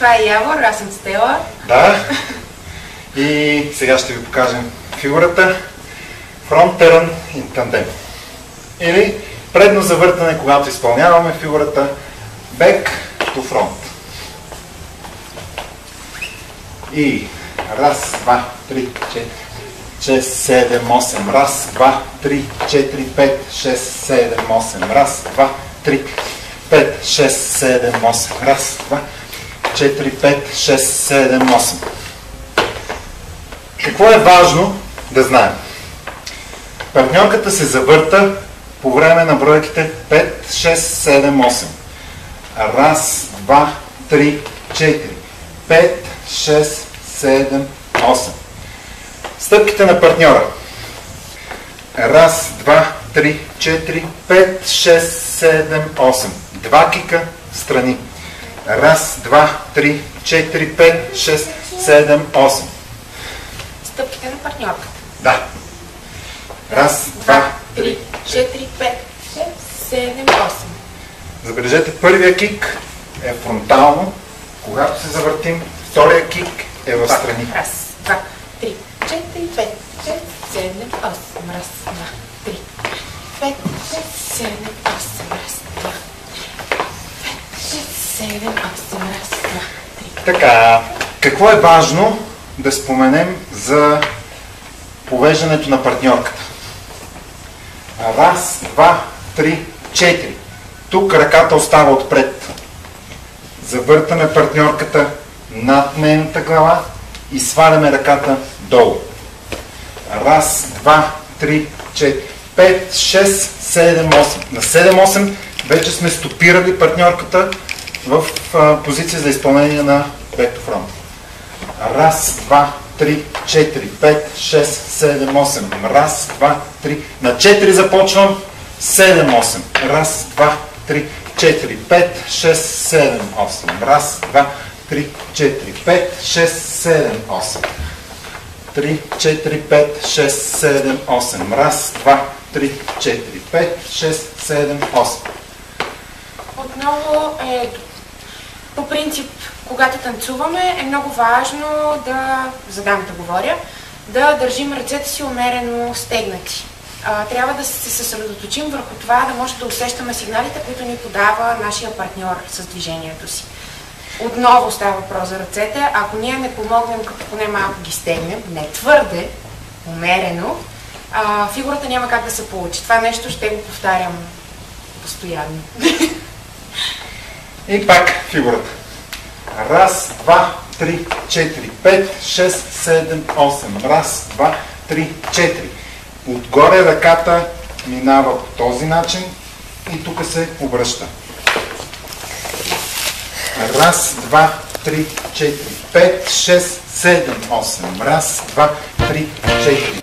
Това е Явор, аз съм Стела. Да. И сега ще ви покажем фигурата Front Turn in Tandem. Или предно завъртане, когато изпълняваме фигурата Back to Front. И раз, два, три, 4, 6, 7, 8. Раз, два, 3, 4, 5, 6, 7, 8. Раз, два, 3, 5, 6, 7, 8. Раз, два, 4, 5, 6, 7, 8. Какво е важно да знаем? Партньорката се завърта по време на бройките 5, 6, 7, 8. Раз, два, 3, 4, 5, 6, 7, 8. Стъпките на партньора. Раз, два, 3, 4, 5, 6, 7, 8. Два кика страни. Раз, два, 3, 4, 5, 6, 7, 8. Стъпките на партньорката. Да. Раз, два, 3, 4, 5, 6, 7, 8. Забележете, първия кик е фронтално. Когато се завъртим, втория кик е в страни. Раз, два, 3, 4, 5, 6, 7, 8. Раз, два, 3, 5, 6, 7, 8. Раз, два, 5, 6, 7, 8. Раз, два, 3. Така, какво е важно да споменем за повеждането на партньорката? Раз, два, 3, 4. Тук ръката остава отпред. Завъртаме партньорката над нейната глава и сваляме ръката долу. Раз, два, 3, 4, 5, 6, 7, 8. На 7-8 вече сме стопирали партньорката в позиция за изпълнение на back to front. Раз, два, 3, 4, 5, 6, 7, 8. Раз, два, 3. На 4 започвам. 7, 8. Раз, два, 3, 4, 5, 6, 7, 8. Раз, два, 3, 4, 5, 6, 7, 8. 3, 4, 5, 6, 7, 8. Раз, два, 3, 4, 5, 6, 7, 8. Отново по принцип, когато танцуваме, е много важно да, за дамата говоря, да държим ръцете си умерено стегнати. Трябва да се съсредоточим върху това, да може да усещаме сигналите, които ни подава нашия партньор с движението си. Отново става въпрос за ръцете. Ако ние не помогнем, като поне малко ги стегнем, не твърде, умерено, фигурата няма как да се получи. Това нещо ще го повтарям постоянно. И пак фигурата. Раз, два, 3, 4, 5, 6, 7, 8. Раз, два, 3, 4. Отгоре ръката минава по този начин и тук се обръща. Раз, два, 3, 4, 5, 6, 7, 8. Раз, два, 3, 4.